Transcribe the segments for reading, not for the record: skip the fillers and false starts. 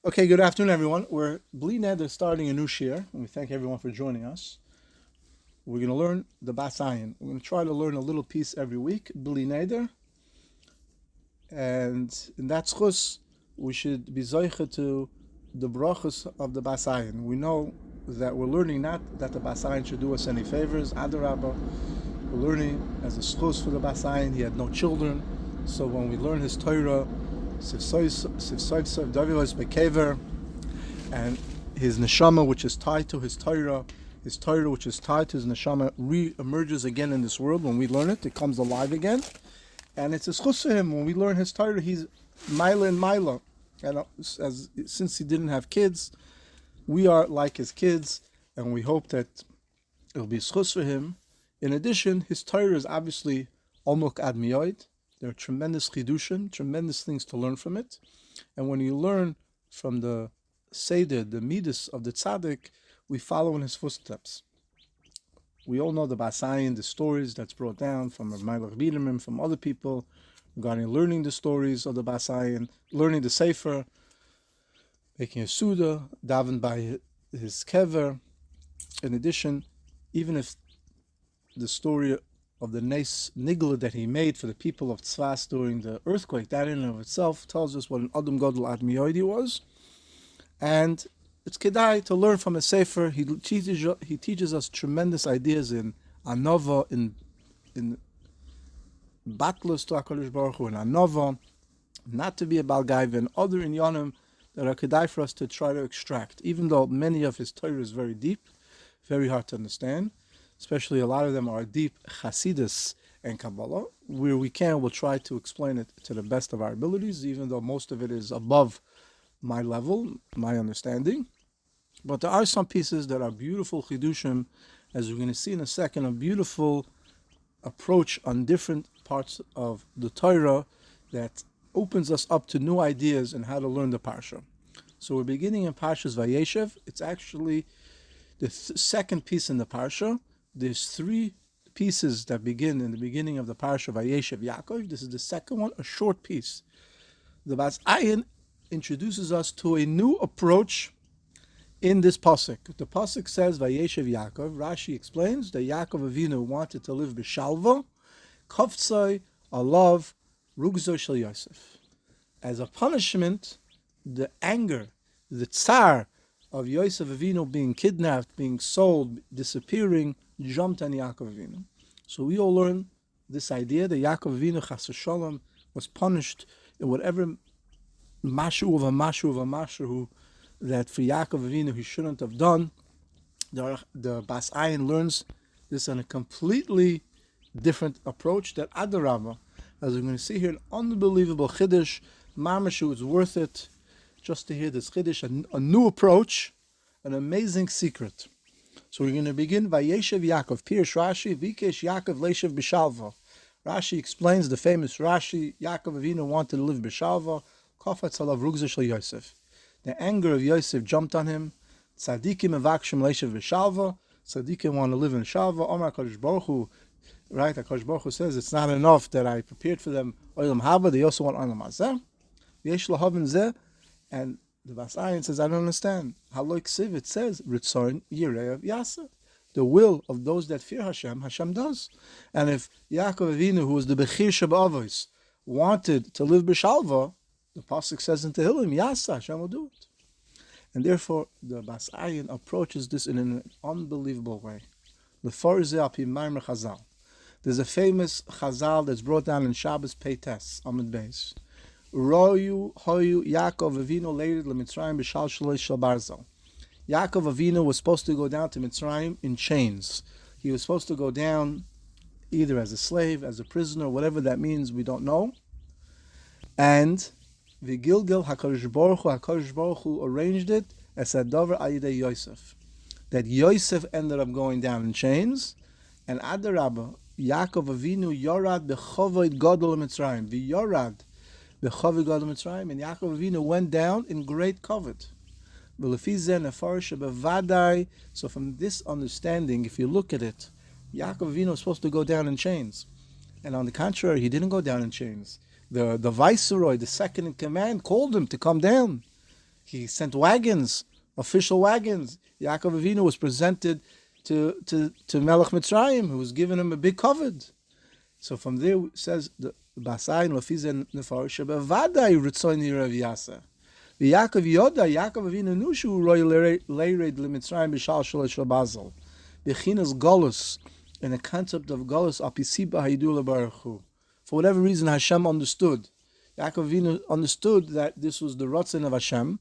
Okay, good afternoon, everyone. We're Bli Neder starting a new shir, and we thank everyone for joining us. We're going to learn the Bas Ayin. We're going to try to learn a little piece every week, Bli Neder, and in that schus, we should be zoiche to the brachos of the Bas Ayin. We know that we're learning not that the Bas Ayin should do us any favors, Adarabba. We're learning as a schus for the Bas Ayin. He had no children, so when we learn his Torah, and his neshama, which is tied to his Torah, which is tied to his neshama, re-emerges again in this world. When we learn it, it comes alive again. And it's a schus for him. When we learn his Torah, he's Maila and Maila. And since he didn't have kids, we are like his kids, and we hope that it'll be schus for him. In addition, his Torah is obviously Omuk Ad Miyoid. There are tremendous chidushim, tremendous things to learn from it. And when you learn from the Seder, the Midas of the Tzaddik, we follow in his footsteps. We all know the Bas Ayin, the stories that's brought down from Rabbi, from other people, regarding learning the stories of the Bas Ayin, learning the Sefer, making a Suda, davened by his kever. In addition, even if the story of the Nes Nigla that he made for the people of Tzvas during the earthquake, that in and of itself tells us what an Adam Gadol Ad Miyoidi was. And it's kedai to learn from a Sefer. He teaches us tremendous ideas in Anova, in Batlus to HaKadosh Baruch Hu, in Anova, not to be a Balgaiv, and other inyanim that are kedai for us to try to extract, even though many of his Torah is very deep, very hard to understand. Especially a lot of them are deep Hasidus and Kabbalah. Where we can, we'll try to explain it to the best of our abilities, even though most of it is above my level, my understanding. But there are some pieces that are beautiful chidushim, as we're going to see in a second, a beautiful approach on different parts of the Torah that opens us up to new ideas and how to learn the Parsha. So we're beginning in Parshas Vayeishev. It's actually the second piece in the Parsha. There's three pieces that begin in the beginning of the Parsha Vayeishev Yaakov. This is the second one, a short piece. The Bas Ayin introduces us to a new approach in this pasuk. The pasuk says Vayeishev Yaakov. Rashi explains that Yaakov Avinu wanted to live b'shalva, koftzai alav rugzo shel Yosef. As a punishment, the anger, the tsar of Yosef Avinu being kidnapped, being sold, disappearing, jumped on Yaakov Avinu. So we all learn this idea that Yaakov Avinu Chas v'Shalom was punished in whatever mashu of a mashu that for Yaakov Avinu he shouldn't have done. The Bas Ayin learns this on a completely different approach that Adarabba, as we're going to see here, an unbelievable chiddush. Mamashu is worth it just to hear this chiddush, a new approach, an amazing secret. So we're going to begin Vayeishev Yaakov. Pirush Rashi, Vikesh Yaakov Leishev B'Shalva. Rashi explains the famous Rashi, Yaakov Avinu wanted to live B'Shalva, Kofetz alav rugza shel Yosef. The anger of Yosef jumped on him. Tzadikim evakshim Leishev B'Shalva. Tzadikim want to live in Shalva. Omar HaKadosh Baruch Hu, right? HaKadosh Baruch Hu says, it's not enough that I prepared for them Olam Haba, they also want Olam Hazeh. Yesh lahavin zeh. And the Bas Ayin says, I don't understand. Haloik Siv, it says, Ritzon Yirei Yasa. The will of those that fear Hashem, Hashem does. And if Yaakov Avinu, who was the Bechir Shabavos, wanted to live B'Shalva, the Pasuk says in Tehillim, Yasa, Hashem will do it. And therefore, the Bas Ayin approaches this in an unbelievable way. There's a famous Chazal that's brought down in Shabbos Peites, Amud Beis. Royu hoyu Yaakov Avinu later leMitzrayim b'shal shalosh shel barzel. Yaakov Avinu was supposed to go down to Mitzrayim in chains. He was supposed to go down either as a slave, as a prisoner, whatever that means, we don't know. And v'gilgil HaKadosh Baruch Hu arranged it as a davar ayidei Yosef. That Yosef ended up going down in chains, and Adarabba, Yaakov Avinu yorad b'chovod gadol Mitzrayim. V'yorad the Chavi Gadol Mitzrayim, and Yaakov Avinu went down in great covet. So from this understanding, if you look at it, Yaakov Avinu was supposed to go down in chains. And on the contrary, he didn't go down in chains. The viceroy, the second in command, called him to come down. He sent wagons, official wagons. Yaakov Avinu was presented to Melech Mitzrayim, who was giving him a big covet. So from there it says the Basayin Lafizen Nefarisha Bevadai Ritzoni Rav Yasa. Yaakov Yoda, Yaakov Avinu Nushu Roy Leired Limitzrayim Bishal Shalosh Bazel. Bechinas Golus, and the concept of Golus Apisiba Haidula Baruch Hu. For whatever reason Hashem understood. Yaakov Avinu understood that this was the Ratzon of Hashem.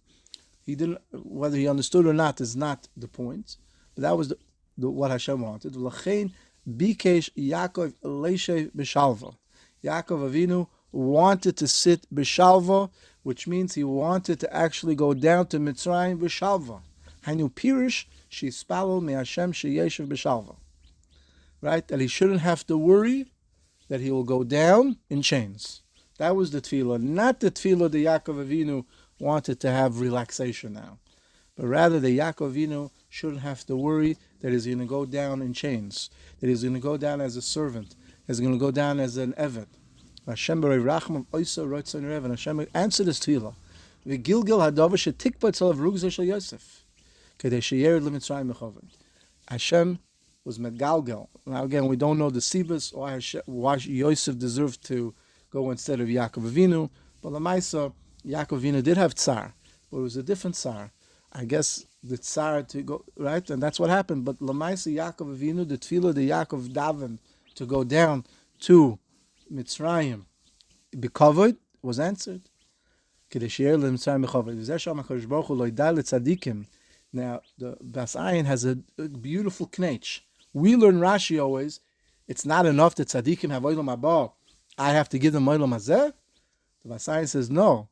He didn't, whether he understood or not is not the point, but that was what Hashem wanted. L'chein bikesh Yaakov leishev b'shalva. Yaakov Avinu wanted to sit b'shalva, which means he wanted to actually go down to Mitzrayim b'shalva. Hainu pirish shispalel me Hashem sheyeshev b'shalva. Right, that he shouldn't have to worry that he will go down in chains. That was the tefillah, not the tefillah that Yaakov Avinu wanted to have relaxation now, but rather that Yaakov Avinu shouldn't have to worry that he's going to go down in chains, that he's going to go down as a servant, he's going to go down as an eved. Hashem answered his tefillah. Hashem was megalgal. Now again, we don't know the sibas why Yosef deserved to go instead of Yaakov Avinu, but Lamaisa, Yaakov Avinu did have tsar, but it was a different tsar. I guess the tsar to go, right? And that's what happened. But Lamaisa, Yaakov Avinu, the tefillah, the Yaakov daven to go down to Mitzrayim, B'kavod, was answered. Now, the Bas Ayin has a beautiful knetch. We learn Rashi always, it's not enough that tzaddikim have olam haba. I have to give them olam hazeh. The Bas Ayin says, no,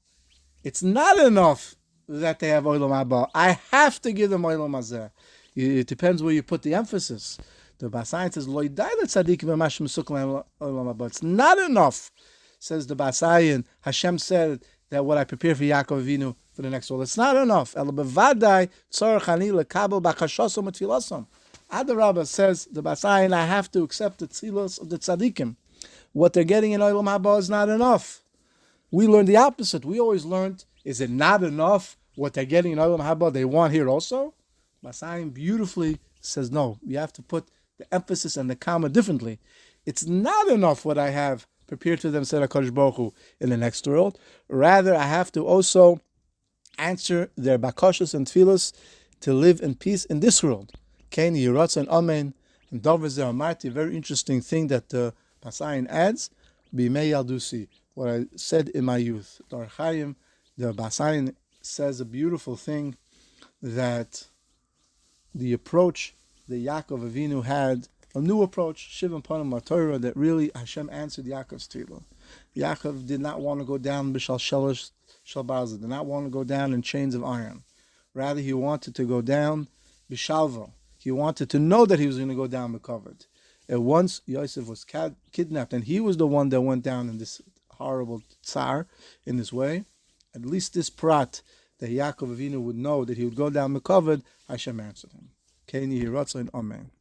it's not enough that they have olam haba. I have to give them olam hazeh. It depends where you put the emphasis. The Bas Ayin says, lo yidai letzaddikim v'mash mesukal olam haba. It's not enough, says the Bas Ayin. Hashem said that what I prepare for Yaakov Avinu for the next world, it's not enough. El bevadai tzorach ani lekabel bakashosam utfilasam. Adarabba, says the Bas Ayin, I have to accept the tzilos of the tzaddikim. What they're getting in olam haba is not enough. We learned the opposite. We always learned, is it not enough what they're getting in olam haba they want here also? Bas Ayin beautifully says, no, you have to put the emphasis and the comma differently. It's not enough what I have prepared for them, said HaKadosh Baruch Hu, in the next world. Rather, I have to also answer their bakashas and tefillas to live in peace in this world. Kain Yiratz and Amen. And Dover Zeramarti, a very interesting thing that the Bas Ayin adds, B'mei Yaldusi, what I said in my youth. Dar Chaim, the Bas Ayin says a beautiful thing, that the approach that Yaakov Avinu had, a new approach, Shivan Panim Torah, that really Hashem answered Yaakov's tefillah. Yaakov did not want to go down Bishal Shalosh Shalbaza, did not want to go down in chains of iron. Rather, he wanted to go down Bishalva. He wanted to know that he was going to go down B'kavod. And once Yosef was kidnapped, and he was the one that went down in this horrible tsar, in this way, at least this prat, that Yaakov Avinu would know that he would go down B'kavod, Hashem answered him. Keini Hiratzain, Amen.